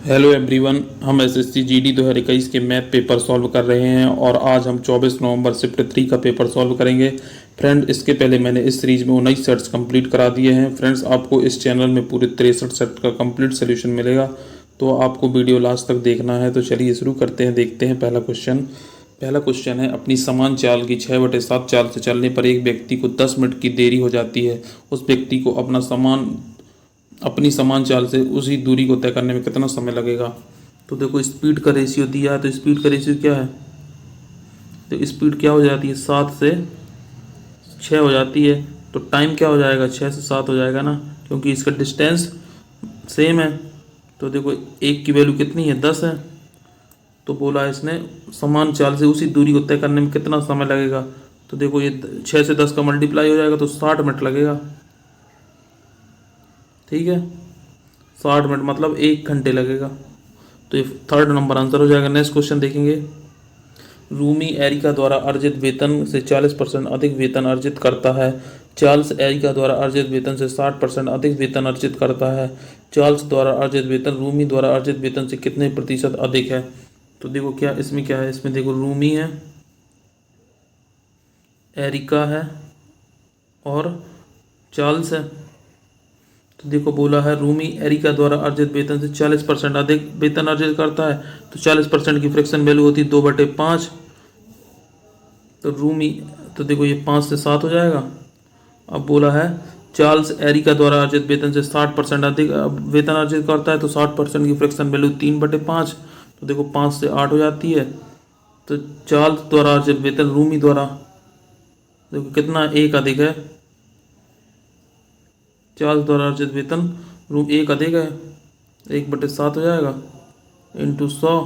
Hello everyone, हम SSC GD 2021 के math paper solve कर रहे हैं और आज हम 24 नवंबर शिफ्ट 3 का पेपर सॉल्व करेंगे। फ्रेंड, इसके पहले मैंने इस सीरीज में 19 सेट्स कंप्लीट करा दिए हैं। फ्रेंड्स, आपको इस चैनल में पूरे 63 सेट का कंप्लीट सोल्यूशन मिलेगा, तो आपको वीडियो लास्ट तक देखना है। तो चलिए शुरू करते हैं। देखते हैं पहला क्वेश्चन है, अपनी समान चाल की 6/7 चाल से चलने पर एक व्यक्ति को 10 मिनट की देरी हो जाती है। उस व्यक्ति को अपनी समान चाल से उसी दूरी को तय करने में कितना समय लगेगा। तो देखो, स्पीड का रेशियो दिया है, तो स्पीड का रेशियो क्या है, तो स्पीड क्या हो जाती है, 7 से 6 हो जाती है। तो टाइम क्या हो जाएगा, 6 से 7 हो जाएगा ना, क्योंकि इसका डिस्टेंस सेम है। तो देखो, एक की वैल्यू कितनी है, 10 है। तो बोला है इसने समान चाल से उसी दूरी को तय करने में कितना समय लगेगा। तो देखो, ये 6 से 10 का मल्टीप्लाई हो जाएगा तो 60 मिनट लगेगा। ठीक है, 60 मिनट मतलब 1 घंटे लगेगा। तो ये थर्ड नंबर आंसर हो जाएगा। नेक्स्ट क्वेश्चन देखेंगे। रूमी एरिका द्वारा अर्जित वेतन से 40% अधिक वेतन अर्जित करता है। चार्ल्स एरिका द्वारा अर्जित वेतन से 60% अधिक वेतन अर्जित करता है। चार्ल्स द्वारा अर्जित वेतन रूमी द्वारा अर्जित वेतन से कितने प्रतिशत अधिक है। तो देखो, क्या है, इसमें देखो रूमी है, एरिका है और चार्ल्स है। तो देखो, बोला है रूमी एरिका द्वारा अर्जित वेतन से 40% अधिक वेतन अर्जित करता है। तो 40% की फ्रैक्शन वैल्यू होती है 2/5। तो रूमी, तो देखो ये 5 से 7 हो जाएगा। अब बोला है चार्ल्स एरिका द्वारा अर्जित वेतन से 60% अधिक वेतन अर्जित करता है। तो 60% की फ्रैक्शन वैल्यू 3/5। तो देखो 5 से 8 हो जाती है। तो चार्ल्स द्वारा अर्जित वेतन रूमी द्वारा, देखो कितना, 1 अधिक है। चार्ल्स द्वारा अर्जित वेतन रूम 1 अधिक है, 1/7 हो जाएगा इंटू 100।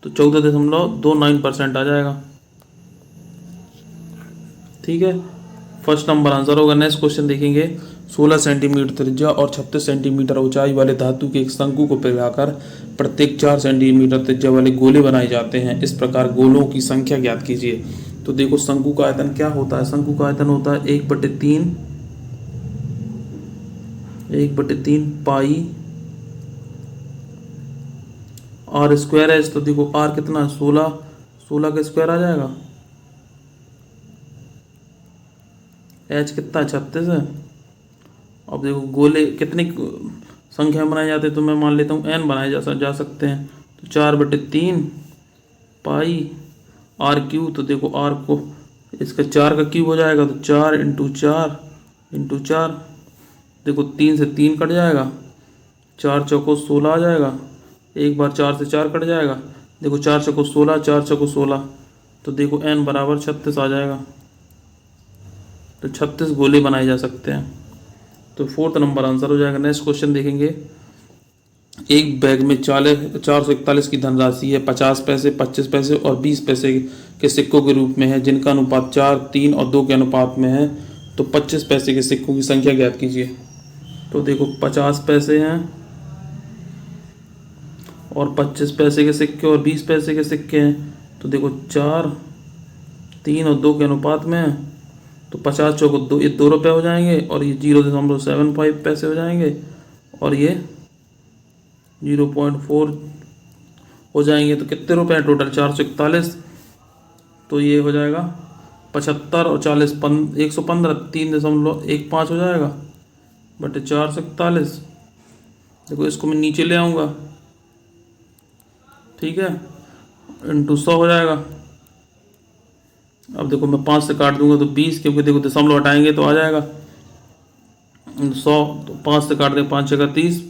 तो 14.29% आ जाएगा। ठीक है, फर्स्ट नंबर आंसर होगा। नेक्स्ट क्वेश्चन देखेंगे। 16 सेंटीमीटर त्रिज्या और 36 सेंटीमीटर ऊंचाई वाले धातु के एक शंकु को पिघलाकर प्रत्येक 4 सेंटीमीटर त्रिज्या वाले गोले बनाए जाते हैं। इस प्रकार गोलों की संख्या ज्ञात कीजिए। तो देखो, शंकु का आयतन क्या होता है, शंकु का आयतन होता है 1/3 पाई आर स्क्वायर है। तो देखो आर कितना है, 16 का स्क्वायर आ जाएगा। एच कितना है, 36 है। अब देखो, गोले कितनी संख्या में बनाए जाते हैं, तो मैं मान लेता हूँ एन बनाए जा सकते हैं। तो 4/3 पाई आर क्यूब। तो देखो आर को, इसका 4 का क्यूब हो जाएगा, तो 4 इंटू 4। देखो 3 से 3 कट जाएगा, 4 चौको 16 आ जाएगा। एक बार 4 से 4 कट जाएगा। देखो 4 चौको 16, 4 चौको 16। तो देखो n बराबर 36 आ जाएगा। तो 36 गोले बनाए जा सकते हैं। तो फोर्थ नंबर आंसर हो जाएगा। नेक्स्ट क्वेश्चन देखेंगे। एक बैग में 441 की धनराशि है। 50 पैसे, 25 पैसे और 20 पैसे के सिक्कों के रूप में है, जिनका अनुपात 4, 3 और 2 के अनुपात में है। तो 25 पैसे के सिक्कों की संख्या ज्ञात कीजिए। तो देखो 50 पैसे हैं और 25 पैसे के सिक्के और 20 पैसे के सिक्के हैं। तो देखो 4, 3 और 2 के अनुपात में है। तो 50 चौको 2, ये 2 रुपये हो जाएंगे और ये 0.75 पैसे हो जाएंगे और ये 0.4 हो जाएंगे। तो कितने रुपए हैं टोटल, 441। तो ये हो जाएगा 75 और 40 115, 3.15 हो जाएगा बटे 441। देखो इसको मैं नीचे ले आऊँगा, ठीक है, इंटू 100 हो जाएगा। अब देखो मैं 5 से काट दूंगा तो 20, क्योंकि देखो दशमलव हटाएंगे तो आ जाएगा 100। तो 5 से काट दें, 5 जगह 30,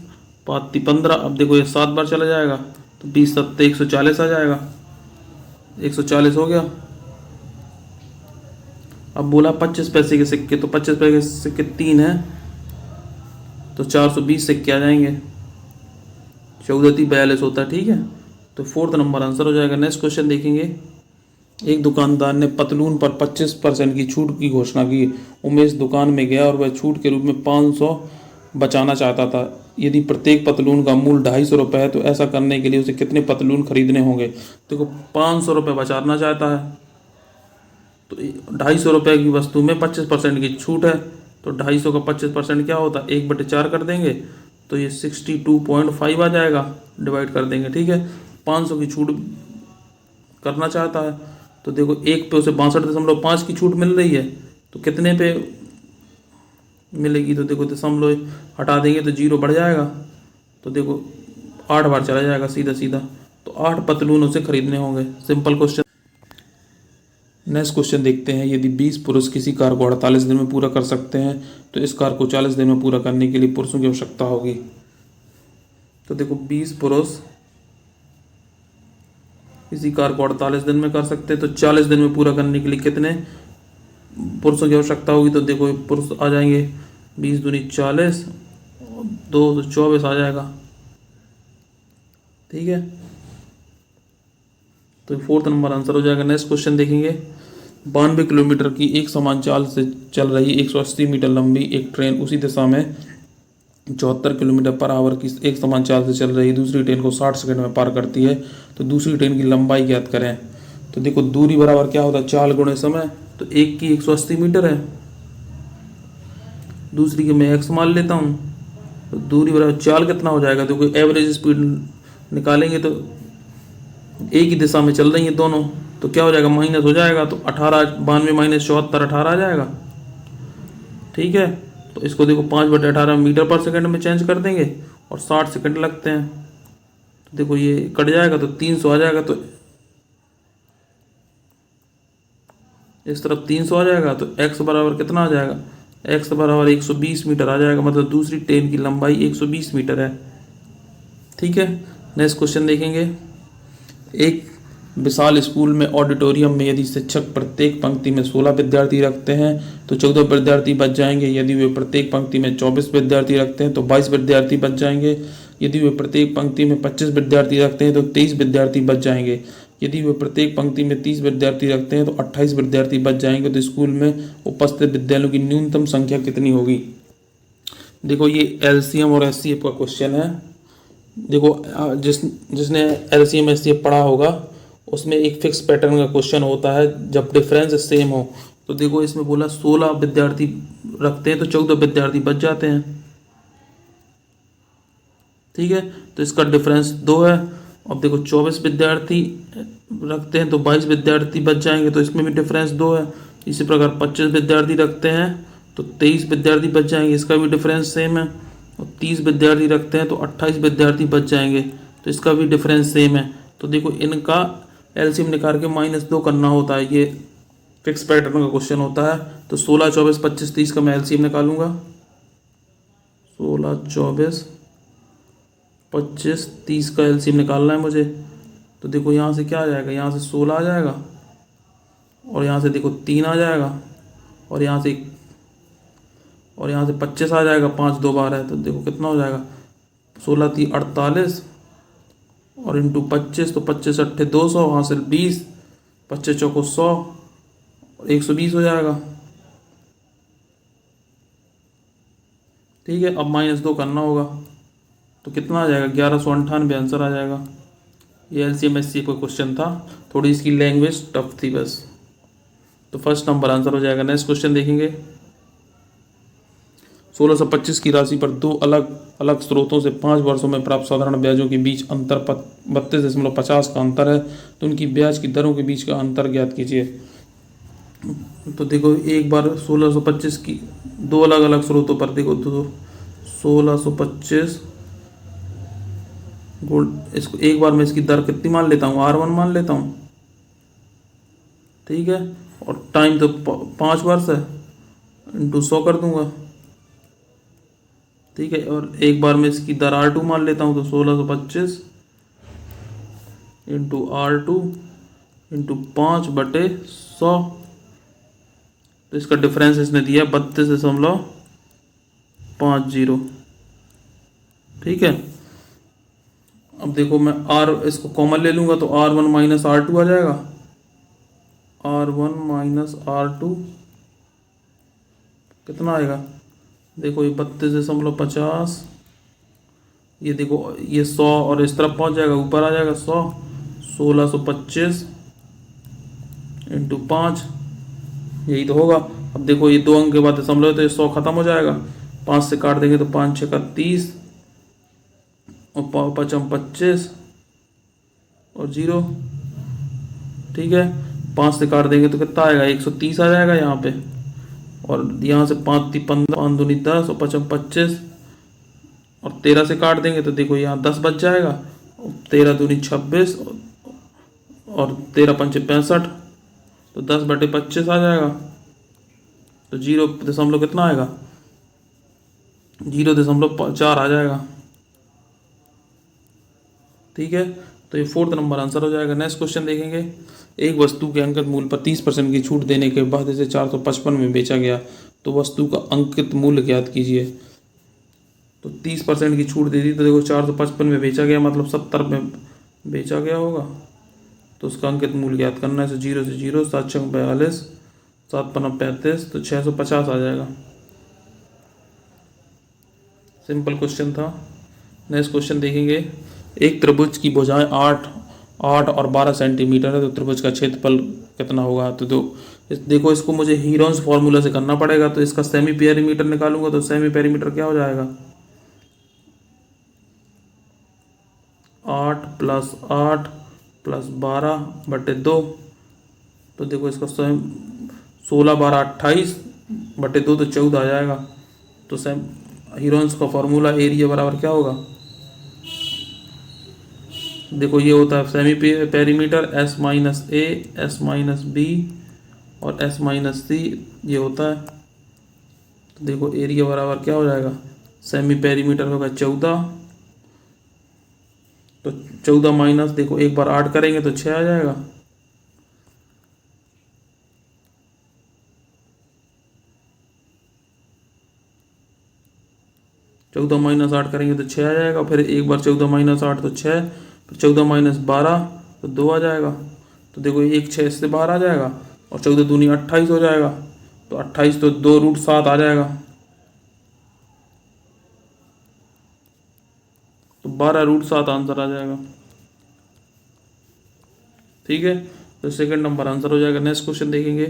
5 15। अब देखो ये 7 बार चला जाएगा, तो 20 सत्ते 140 आ जाएगा, 140 हो गया। अब बोला 25 पैसे के सिक्के, तो 25 पैसे के सिक्के 3 है, तो 420 सिक्के आ जाएंगे, 1442 होता है। ठीक है, तो फोर्थ नंबर आंसर हो जाएगा। नेक्स्ट क्वेश्चन देखेंगे। एक दुकानदार ने पतलून पर 25% की छूट की घोषणा की। उमेश दुकान में गया और वह छूट के रूप में 500 बचाना चाहता था। यदि प्रत्येक पतलून का मूल्य 250 रुपये है, तो ऐसा करने के लिए उसे कितने पतलून खरीदने होंगे। देखो 500 रुपये बचाना चाहता है, तो 250 रुपये की वस्तु में 25% की छूट है। तो 250 का 25% क्या होता है, 1/4 कर देंगे, तो ये 62.5 आ जाएगा, डिवाइड कर देंगे। ठीक है, 500 की छूट करना चाहता है, तो देखो एक पे उसे 62.5 की छूट मिल रही है, तो कितने पे मिलेगी? तो देखो दशमलव हटा देंगे तो जीरो बढ़ जाएगा, तो देखो 8 बार चला जाएगा सीधा सीधा, तो 8 पतलून उसे खरीदने होंगे। Simple question. नेक्स्ट क्वेश्चन देखते हैं। यदि 20 पुरुष किसी कार्य को 48 दिन में पूरा कर सकते हैं तो इस कार्य को 40 दिन में पूरा करने के लिए पुरुषों की आवश्यकता होगी। तो देखो 20 पुरुष किसी कार्य को 48 दिन में कर सकते हैं, तो 40 दिन में पूरा करने के लिए कितने पुरुषों की आवश्यकता होगी? तो देखो पुरुष आ जाएंगे 20 दूनी 40, 2 तो 24 आ जाएगा। ठीक है, तो 4th नंबर आंसर हो जाएगा। नेक्स्ट क्वेश्चन देखेंगे। 92 किलोमीटर की एक समान चाल से चल रही 180 मीटर लंबी एक ट्रेन उसी दिशा में 74 किलोमीटर पर आवर की एक समान चाल से चल रही दूसरी ट्रेन को 60 सेकंड में पार करती है, तो दूसरी ट्रेन की लंबाई ज्ञात करें। तो देखो दूरी बराबर क्या होता है? चाल गुणे समय। तो एक की 180 मीटर है, दूसरी की मैं x मान लेता हूँ, तो दूरी बराबर चाल कितना हो जाएगा? देखो एवरेज स्पीड निकालेंगे तो एक ही दिशा में चल रही हैं दोनों, तो क्या हो जाएगा? माइनस हो जाएगा, तो 18 92 माइनस 74 18 आ जाएगा। ठीक है, तो इसको देखो 5/18 मीटर पर सेकंड में चेंज कर देंगे और 60 सेकंड लगते हैं, तो देखो ये कट जाएगा तो 300 आ जाएगा, तो इस तरफ 300 आ जाएगा, तो x बराबर कितना आ जाएगा? x बराबर 120 मीटर आ जाएगा, मतलब दूसरी ट्रेन की लंबाई 120 मीटर है। ठीक है, नेक्स्ट क्वेश्चन देखेंगे। एक विशाल स्कूल में ऑडिटोरियम में यदि शिक्षक प्रत्येक पंक्ति में 16 विद्यार्थी रखते हैं तो 14 विद्यार्थी बच जाएंगे। यदि वे प्रत्येक पंक्ति में 24 विद्यार्थी रखते हैं तो 22 विद्यार्थी बच जाएंगे। यदि वे प्रत्येक पंक्ति में 25 विद्यार्थी रखते हैं तो 23 विद्यार्थी बच जाएंगे। यदि वे प्रत्येक पंक्ति में 30 विद्यार्थी रखते हैं तो 28 विद्यार्थी बच जाएंगे। तो स्कूल में उपस्थित विद्यालयों की न्यूनतम संख्या कितनी होगी? देखो ये एलसीएम और एचसीएफ का क्वेश्चन है। देखो जिसने एलसीएम एचसीएफ पढ़ा होगा उसमें एक फिक्स पैटर्न का क्वेश्चन होता है जब डिफरेंस सेम हो। तो देखो इसमें बोला 16 विद्यार्थी रखते हैं तो 14 विद्यार्थी बच जाते हैं। ठीक है, तो इसका डिफरेंस 2 है। अब देखो 24 विद्यार्थी रखते हैं तो 22 विद्यार्थी बच जाएंगे, तो इसमें भी डिफरेंस 2 है। इसी प्रकार 25 विद्यार्थी रखते हैं तो 23 विद्यार्थी बच जाएंगे, इसका भी डिफरेंस सेम है। और 30 विद्यार्थी रखते हैं तो 28 विद्यार्थी बच जाएंगे, तो इसका भी डिफरेंस सेम है। तो देखो इनका एलसीएम निकाल के -2 करना होता है, ये फिक्स पैटर्न का क्वेश्चन होता है। तो 16, 24, 25, 30 का मैं एलसीएम निकालूंगा। 16, 24, 25, 30 का एलसीएम निकालना है मुझे। तो देखो यहाँ से क्या आ जाएगा? यहाँ से 16 आ जाएगा और यहाँ से देखो 3 आ जाएगा और यहाँ से 25 आ जाएगा। 5 2 बार है, तो देखो कितना हो जाएगा? 16 3 48 और इंटू 25, तो 25 8 200, हासिल 20, 25 चौको 100 और 120 हो जाएगा। ठीक है, अब -2 करना होगा, तो कितना आ जाएगा? 1198 आंसर आ जाएगा। ये एलसीएम एचसीएफ का क्वेश्चन था, थोड़ी इसकी लैंग्वेज टफ थी बस। तो फर्स्ट नंबर आंसर हो जाएगा। नेक्स्ट क्वेश्चन देखेंगे। 1625 की राशि पर 2 अलग अलग स्रोतों से 5 वर्षों में प्राप्त साधारण ब्याजों के बीच अंतर 32.50 का अंतर है, तो उनकी ब्याज की दरों के बीच का अंतर ज्ञात कीजिए। तो देखो एक बार 1625 की 2 अलग अलग स्रोतों पर देखो, तो 1625 गोल्ड, इसको एक बार मैं इसकी दर कितनी मान लेता हूँ? R1 मान लेता हूँ। ठीक है, और टाइम तो 5 वर्ष है, इंटू 100 कर दूंगा। ठीक है, और एक बार मैं इसकी दर R2 मान लेता हूँ, तो 1625 इंटू R2 इंटू 5/100, तो इसका डिफरेंस इसने दिया 32.50। ठीक है, अब देखो मैं इसको कॉमन ले लूँगा तो R1 माइनस R2 आ जाएगा। R1 माइनस R2 कितना आएगा? देखो ये 32.50, ये देखो ये 100 और इस तरफ पहुंच जाएगा, ऊपर आ जाएगा 100। 1625 इंटू 5, यही तो होगा। अब देखो ये 2 अंक के बाद दशमलव, तो ये 100 खत्म हो जाएगा। 5 से काट देंगे तो 5 6 का 30 और पचम 25 और 0। ठीक है, 5 से काट देंगे तो कितना आएगा, 130 आ जाएगा यहाँ पे। और यहाँ से 5 × 15, 5 दूनी 10 और पचम 25 और 13 से काट देंगे तो देखो यहाँ 10 बच जाएगा। 13 दूनी 26 और 13 पंचे 65, तो 10/25 आ जाएगा। तो 0 कितना आएगा, 0.4 आ जाएगा। ठीक है, तो ये 4th नंबर आंसर हो जाएगा। नेक्स्ट क्वेश्चन देखेंगे। एक वस्तु के अंकित मूल्य पर 30% की छूट देने के बाद इसे 455 में बेचा गया, तो वस्तु का अंकित मूल्य ज्ञात कीजिए। तो 30% की छूट दे दी, तो देखो 455 में बेचा गया मतलब 70 में बेचा गया होगा, तो उसका अंकित मूल्य ज्ञात करना है। 0 से 0, 7 × 42, 7 × 5 35, तो 650 आ जाएगा। सिंपल क्वेश्चन था। नेक्स्ट क्वेश्चन देखेंगे। एक त्रिभुज की भुजाएं 8 और 12 सेंटीमीटर है, तो त्रिभुज का क्षेत्रफल कितना होगा। तो देखो इसको मुझे हीरोन्स फॉर्मूला से करना पड़ेगा। तो इसका सेमी पेरीमीटर निकालूंगा, तो सेमी पेरीमीटर क्या हो जाएगा, 8 + 8 + 12/2। तो देखो इसका 16 12 28/2 तो 14 आ जाएगा। तो हीरोन्स का फॉर्मूला एरिया बराबर क्या होगा, देखो ये होता है semi perimeter S - A S - B और S - C ये होता है। तो देखो एरिया बराबर क्या हो जाएगा, सेमी पेरीमीटर होगा 14, तो 14 माइनस देखो एक बार 8 करेंगे तो 6 आ जाएगा। -8 करेंगे तो 6 आ जाएगा। फिर एक बार 14 - 8 तो 6, फिर 14 - 12 तो 2 आ जाएगा। तो देखो एक 6 इससे बाहर आ जाएगा और 14 दूनी 28 हो जाएगा। तो 28 तो 2√7 आ जाएगा। तो 12√7 आंसर आ जाएगा। ठीक है, तो सेकंड नंबर आंसर हो जाएगा। नेक्स्ट क्वेश्चन देखेंगे।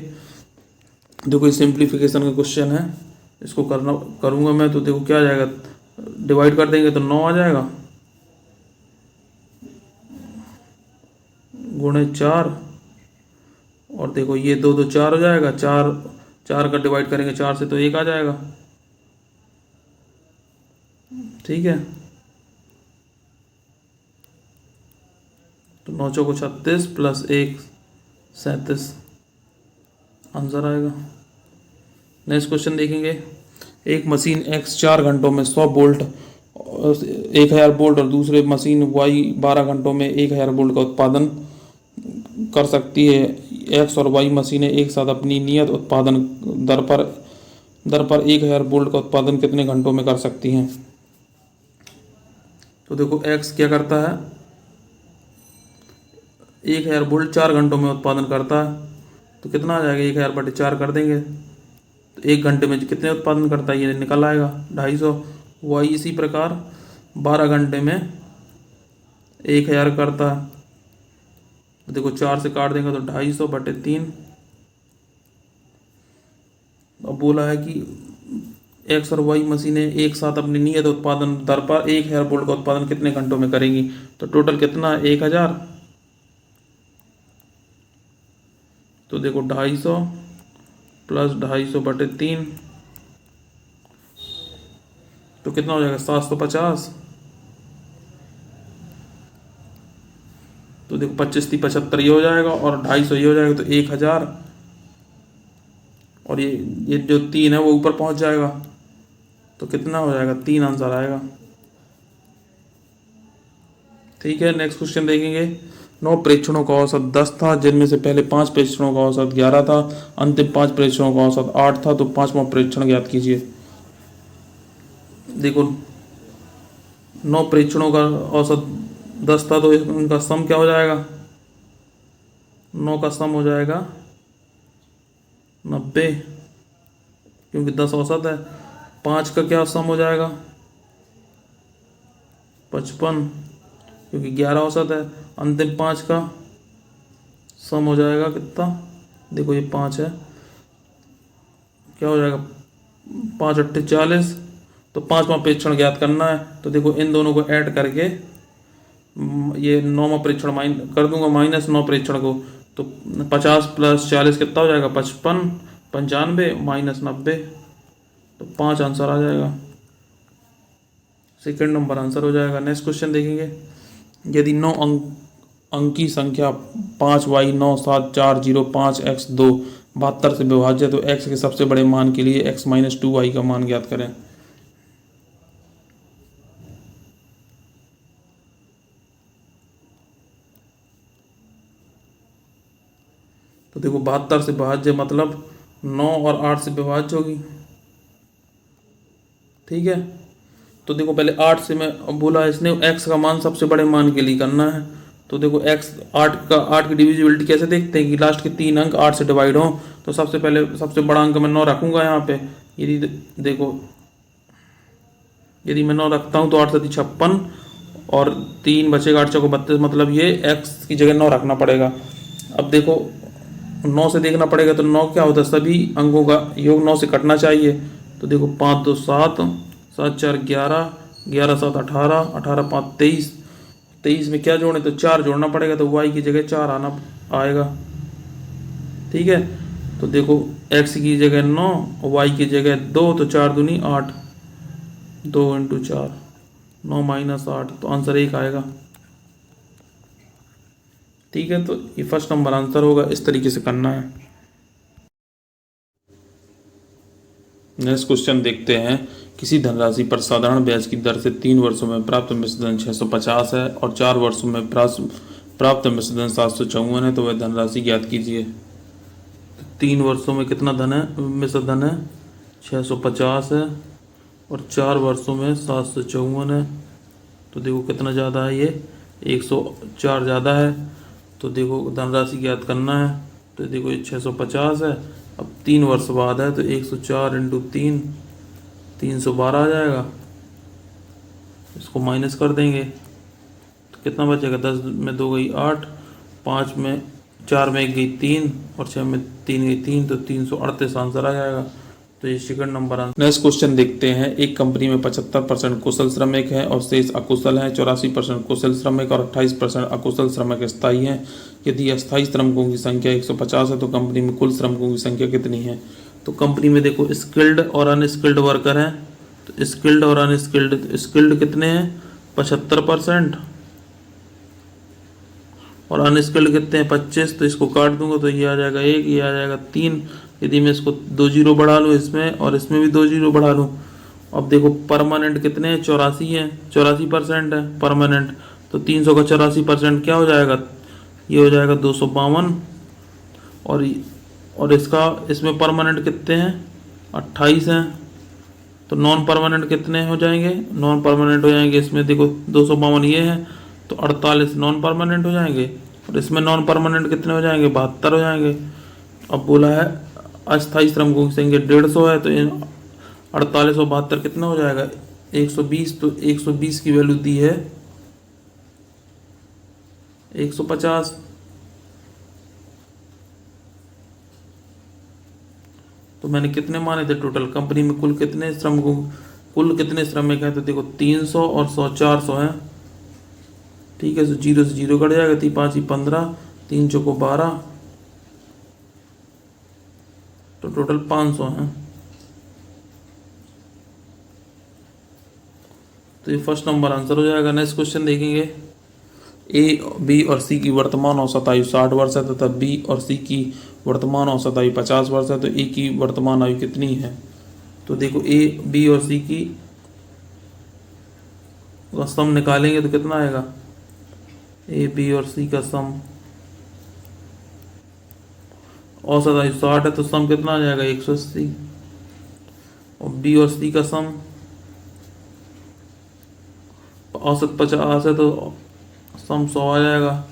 देखो ये सिंप्लीफिकेशन का क्वेश्चन है, इसको करूँगा मैं। तो देखो क्या आ जाएगा, डिवाइड कर देंगे तो 9 आ जाएगा, गुणे 4 और देखो ये 2 2 4 हो जाएगा। 4 का डिवाइड करेंगे 4 से तो 1 आ जाएगा। ठीक है, तो 9 चौको 36 + 1 37 आंसर आएगा। नेक्स्ट क्वेश्चन देखेंगे। एक मशीन X 4 घंटों में 100 वोल्ट 1000 वोल्ट और दूसरे मशीन Y 12 घंटों में 1000 वोल्ट का उत्पादन कर सकती है। X और Y मशीनें एक साथ अपनी नियत उत्पादन दर पर 1000 वोल्ट का उत्पादन कितने घंटों में कर सकती हैं। तो देखो X क्या करता है, 1000 वोल्ट 4 घंटों में उत्पादन करता है, तो कितना आ जाएगा, 1000/4 कर देंगे तो 1 घंटे में कितने उत्पादन करता है ये निकल आएगा, 250। Y इसी प्रकार 12 घंटे में 1000 करता है, तो देखो 4 से काट देंगे तो 250/3। अब बोला है कि X और Y मशीनें एक साथ अपनी नियत उत्पादन दर पर 1000 वोल्ट का उत्पादन कितने घंटों में करेंगी। तो टोटल कितना है, 1000। तो देखो 250 + 250/3 तो कितना हो जाएगा, 750। तो देखो 25 × 75 ये हो जाएगा और 250 ये हो जाएगा, तो 1000 और ये जो 3 है वो ऊपर पहुंच जाएगा, तो कितना हो जाएगा, 3 आंसर आएगा। ठीक है, नेक्स्ट क्वेश्चन देखेंगे। 9 प्रेक्षणों का औसत 10 था, जिनमें से पहले 5 प्रेक्षणों का औसत 11 था, अंतिम 5 प्रेक्षणों का औसत 8 था, तो 5वां प्रेक्षण ज्ञात कीजिए। देखो 9 प्रेक्षणों का औसत 10 था, तो इनका सम क्या हो जाएगा, 9 का सम हो जाएगा 90, क्योंकि 10 औसत है। 5 का क्या सम हो जाएगा, 55, क्योंकि 11 औसत है। अंतिम 5 का सम हो जाएगा कितना, देखो ये 5 है, क्या हो जाएगा, 5 × 8 = 40 तो 5वां प्रेक्षण ज्ञात करना है। तो देखो इन दोनों को ऐड करके ये 9वां प्रेक्षण कर दूंगा, -9 प्रेक्षण को। तो 50 + 40 कितना हो जाएगा, 55, 95 -90, तो 5 आंसर आ जाएगा। सेकंड नंबर आंसर हो जाएगा। नेक्स्ट क्वेश्चन देखेंगे। यदि 9 अंकी संख्या 5y974005x2 72 से विभाज्य है तो x के सबसे बड़े मान के लिए x - 2y का मान ज्ञात करें। तो देखो 72 से विभाज्य मतलब 9 और 8 से विभाज्य होगी, ठीक है। तो देखो पहले 8 से मैं बोला इसने x का मान सबसे बड़े मान के लिए करना है। तो देखो x 8 की डिविजिबिलिटी कैसे देखते हैं कि लास्ट के 3 अंक 8 से डिवाइड हों। तो सबसे पहले सबसे बड़ा अंक मैं 9 रखूंगा यहाँ पे। यदि देखो यदि मैं 9 रखता हूँ तो 8 7 56 और 3 बचेगा, 8 चौको 32, मतलब ये x की जगह 9 रखना पड़ेगा। अब देखो 9 से देखना पड़ेगा तो 9 क्या होता है, सभी अंकों का योग 9 से कटना चाहिए। तो देखो 5 2 7, 7 4 11, 11 7 18, 18 5 23, 23 में क्या जोड़े तो 4 जोड़ना पड़ेगा, तो y की जगह 4 आएगा, ठीक है। तो देखो x की जगह 9 और y की जगह 2, तो 4 दूनी 8, 2 × 4 9 - 8, तो आंसर 1 आएगा, ठीक है। तो ये फर्स्ट नंबर आंसर होगा। इस तरीके से करना है। नेक्स्ट क्वेश्चन देखते हैं। किसी धनराशि पर साधारण ब्याज की दर से 3 वर्षों में प्राप्त मिश्रधन 650 है और 4 वर्षों में प्राप्त मिश्रधन 754 है, तो वह धनराशि ज्ञात कीजिए। 3 वर्षों में कितना धन है, मिश्रधन है 650 है और 4 वर्षों में 754 है। तो देखो कितना ज़्यादा है, ये 104 ज़्यादा है। तो देखो धनराशि ज्ञात करना है। तो देखो ये 650 है, अब 3 वर्ष बाद है तो 104 × 3 312 आ जाएगा। इसको माइनस कर देंगे तो कितना बचेगा, 10 में 2 गई 8, 5 में 4 में 1 गई 3 और 6 में 3 गई 3, तो 338 आंसर आ जाएगा। तो ये second number answer. Next question देखते हैं। एक कंपनी में 75% कुशल श्रमिक हैं और शेष अकुशल हैं। 84% कुशल श्रमिक और 28% अकुशल श्रमिक स्थायी हैं। यदि अस्थायी श्रमिकों की संख्या 150 है तो कंपनी में कुल श्रमिकों की संख्या कितनी है। तो कंपनी में देखो स्किल्ड और अनस्किल्ड वर्कर हैं। तो स्किल्ड और अनस्किल्ड, स्किल्ड कितने हैं 75% और अनस्किल्ड कितने हैं 25। तो इसको काट दूंगा तो ये आ जाएगा 1, ये आ जाएगा 3। यदि मैं इसको 2 जीरो बढ़ा लूँ इसमें और इसमें भी 2 जीरो बढ़ा लूँ। अब देखो परमानेंट कितने हैं 84 हैं, 84% है परमानेंट। तो 300 का 84% क्या हो जाएगा, ये हो जाएगा 252। और इसका इसमें परमानेंट कितने हैं 28 हैं। तो नॉन परमानेंट कितने हो जाएंगे, नॉन परमानेंट हो जाएंगे इसमें देखो 252 ये है तो 48 नॉन परमानेंट हो जाएंगे और इसमें नॉन परमानेंट कितने हो जाएंगे 72 हो जाएंगे। अब बोला है अस्थायी श्रमिकों की संख्या 150 है तो 48 और 72 कितना हो जाएगा 120। तो 120 की वैल्यू दी है 150। तो मैंने कितने माने थे टोटल, कंपनी में कुल कितने श्रमिक हैं। तो देखो 300 और 100 400 हैं, ठीक है। तो 0 से 0 कट जाएगा, 3 5 15, 3 चौको 12, तो टोटल 500 हैं। तो ये फर्स्ट नंबर आंसर हो जाएगा। नेक्स्ट क्वेश्चन देखेंगे। ए, बी और सी की वर्तमान औसत आयु 60 वर्ष है तथा बी और सी की वर्तमान औसत आयु 50 वर्ष है, तो ए की वर्तमान आयु कितनी है। तो देखो ए, बी और सी की सम निकालेंगे तो कितना आएगा, ए, बी और सी का सम, औसत आयु 60 है तो सम कितना आ जाएगा 180। और बी और सी का सम औसत 50 है तो सम 100 आ जाएगा।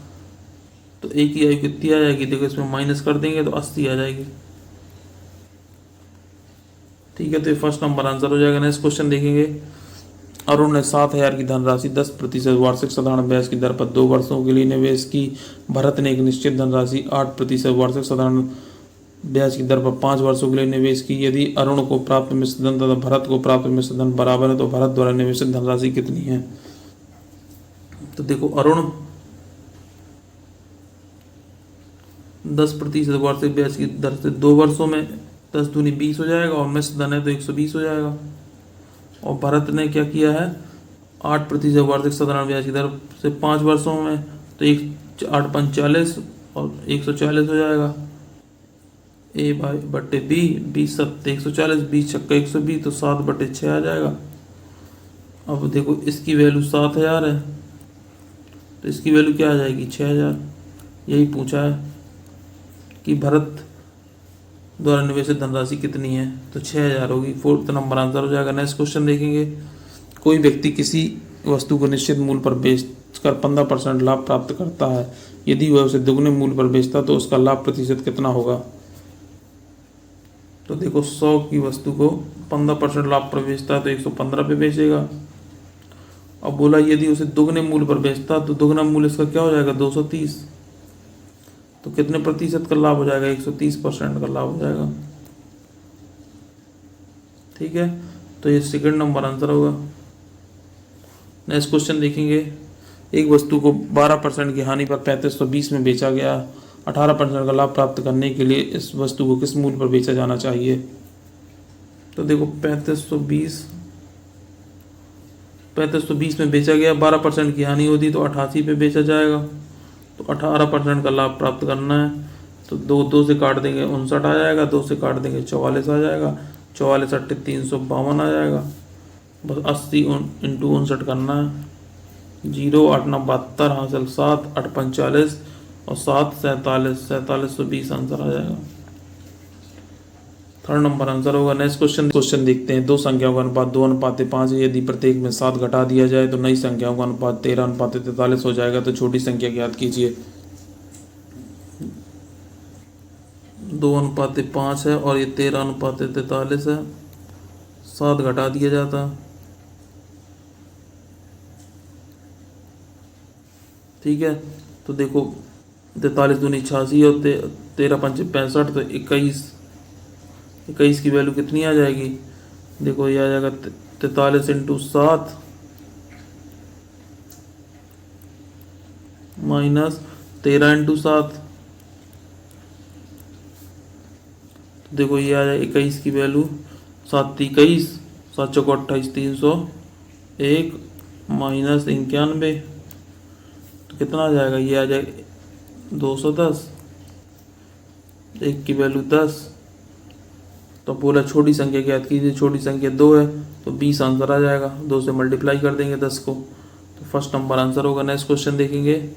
तो ए की आयु कितनी आ जाएगी, देखो इसमें माइनस कर देंगे तो 80 आ जाएगी, ठीक है। तो ये फर्स्ट नंबर आंसर हो जाएगा। नेक्स्ट क्वेश्चन देखेंगे। अरुण ने 7,000 की धनराशि 10% वार्षिक साधारण ब्याज की दर पर 2 वर्षों के लिए निवेश की। भरत ने एक निश्चित धनराशि 8% वार्षिक साधारण ब्याज की दर पर 5 वर्षों के लिए निवेश की। यदि अरुण को प्राप्त मिश्र धन तथा भरत को प्राप्त मिश्र धन बराबर है तो भरत द्वारा निवेशित धनराशि कितनी है? तो देखो अरुण 10% वार्षिक ब्याज की दर से 2 वर्षों में 10 दूनी 20 हो जाएगा और मिश्र धन है तो 120 हो जाएगा। और भरत ने क्या किया है 8% वार्षिक साधारण ब्याज की दर से 5 वर्षों में तो 8×5 = 40 और 140 हो जाएगा। ए भाई बट्टे बी 20×7 140 20×6 120 तो 7/6 आ जाएगा। अब देखो इसकी वैल्यू 7,000 है तो इसकी वैल्यू क्या आ जाएगी 6,000। यही पूछा है कि भरत द्वारा निवेशित धनराशि कितनी है तो 6,000 होगी। 4th नंबर आंसर हो जाएगा। नेक्स्ट क्वेश्चन देखेंगे। कोई व्यक्ति किसी वस्तु को निश्चित मूल्य पर बेचकर 15% लाभ प्राप्त करता है। यदि वह उसे दुगने मूल्य पर बेचता तो उसका लाभ प्रतिशत कितना होगा? तो देखो 100 की वस्तु को 15% लाभ पर बेचता है तो 115 पे बेचेगा। अब बोला यदि उसे दुगने मूल्य पर बेचता तो दुगना मूल्य इसका क्या हो जाएगा 230। तो कितने प्रतिशत का लाभ हो जाएगा 130% का लाभ हो जाएगा। ठीक है तो ये सेकंड नंबर आंसर होगा। नेक्स्ट क्वेश्चन देखेंगे। एक वस्तु को 12% की हानि पर 3520 में बेचा गया। 18% का लाभ प्राप्त करने के लिए इस वस्तु को किस मूल्य पर बेचा जाना चाहिए? तो देखो 3520 में बेचा गया, 12% की हानि होती तो 88 पे बेचा जाएगा। तो 18% का लाभ प्राप्त करना है तो 2 से काट देंगे 59 आ जाएगा, 2 से काट देंगे 44 आ जाएगा, 44 8 352 आ जाएगा। बस 80 × 59 करना है। 0 8 9 72 हासिल 7 8 45 और 7 47 4720 आंसर आ जाएगा। थर्ड नंबर आंसर होगा। नेक्स्ट क्वेश्चन देखते हैं। दो संख्याओं का अनुपात 2:5 है। यदि प्रत्येक में 7 घटा दिया जाए तो नई संख्याओं का अनुपात 13:43 हो जाएगा। तो छोटी संख्या ज्ञात कीजिए। 2:5 है और ये 13:43 है। 7 घटा दिया जाता है। ठीक है तो देखो 43 दूनी 86 और 13 पंचे 65 तो 21 की वैल्यू कितनी आ जाएगी? देखो ये आ जाएगा 43 × 7 माइनस 13 × 7। देखो ये आ जाएगा 21 की वैल्यू 7 21 7 चौको 28 301 माइनस 91 तो कितना आ जाएगा? ये आ जाएगा 210। 1 की वैल्यू 10। तो बोला छोटी संख्या ज्ञात कीजिए। छोटी संख्या 2 है तो 20 आंसर आ जाएगा। 2 से मल्टीप्लाई कर देंगे 10 को तो फर्स्ट नंबर आंसर होगा। नेक्स्ट क्वेश्चन देखेंगे।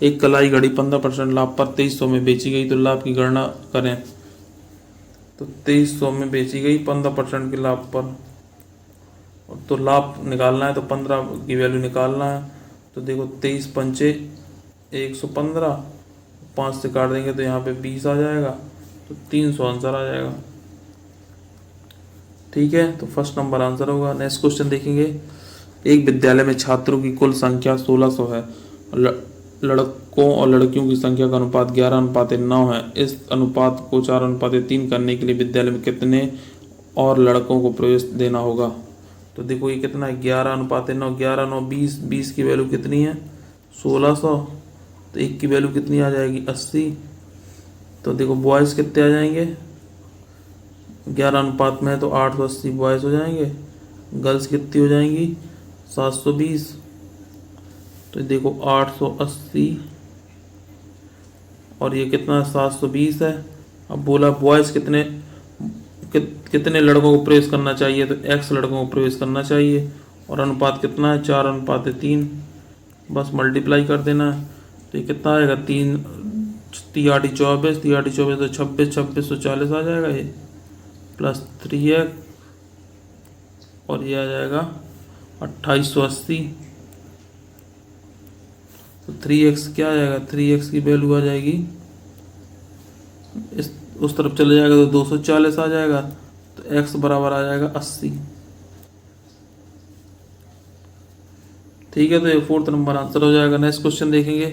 एक कलाई घड़ी 15% लाभ पर 2300 में बेची गई तो लाभ की गणना करें। तो 2300 में बेची गई 15% के लाभ पर तो लाभ निकालना है तो 15 की वैल्यू निकालना है। तो देखो 23 पंचे 115 5 से काट देंगे तो यहाँ पे 20 आ जाएगा तो 300 आंसर आ जाएगा। ठीक है तो फर्स्ट नंबर आंसर होगा। नेक्स्ट क्वेश्चन देखेंगे। एक विद्यालय में छात्रों की कुल संख्या 1600 है। लड़कों और लड़कियों की संख्या का अनुपात 11:9 है। इस अनुपात को 4:3 करने के लिए विद्यालय में कितने और लड़कों को प्रवेश देना होगा? तो देखो ये कितना है 11:9 11 9 20 20 की वैल्यू कितनी है 1600 तो 1 की वैल्यू कितनी आ जाएगी 80। तो देखो बॉयज़ कितने आ जाएंगे 11 अनुपात में है तो 880 बॉयज़ हो जाएंगे। गर्ल्स कितनी हो जाएंगी 720। तो देखो 880 और ये कितना 720 है। अब बोला बॉयज़ कितने लड़कों को प्रवेश करना चाहिए तो x लड़कों को प्रवेश करना चाहिए और अनुपात कितना है 4:3। बस मल्टीप्लाई कर देना है तो ये कितना आएगा 3 3 8 24 तो 26 2640 आ जाएगा ये प्लस 3x और ये आ जाएगा 2880। तो 3x क्या आ जाएगा 3x की वैल्यू आ जाएगी उस तरफ चले जाएगा तो 240 आ जाएगा तो x बराबर आ जाएगा 80। ठीक है तो ये 4th नंबर आंसर हो जाएगा। नेक्स्ट क्वेश्चन देखेंगे।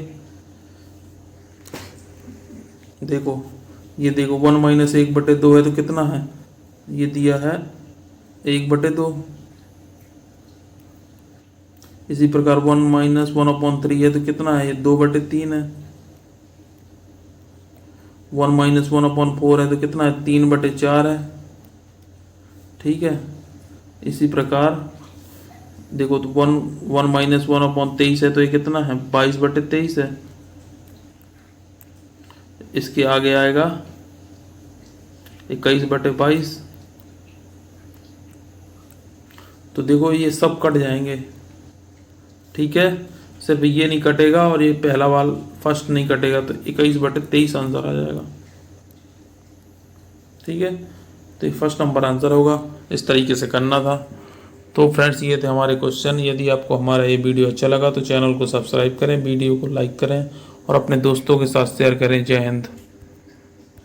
देखो ये देखो 1 - 1/2 है तो कितना है, ये दिया है 1/2। इसी प्रकार 1 - 1/3 है तो कितना है, ये 2/3 है। 1 - 1/4 है तो कितना है, 3/4 है। ठीक है, इसी प्रकार देखो तो 1 - 1/23 है तो ये कितना है, 22/23 है। इसके आगे आएगा 21/22। तो देखो ये सब कट जाएंगे। ठीक है, सिर्फ ये नहीं कटेगा और ये पहला वाल फर्स्ट नहीं कटेगा, तो 21/23 आंसर आ जाएगा। ठीक है, तो ये फर्स्ट नंबर आंसर होगा। इस तरीके से करना था। तो फ्रेंड्स ये थे हमारे क्वेश्चन। यदि आपको हमारा ये वीडियो अच्छा लगा तो चैनल को सब्सक्राइब करें, वीडियो को लाइक करें और अपने दोस्तों के साथ शेयर करें। जय हिंद।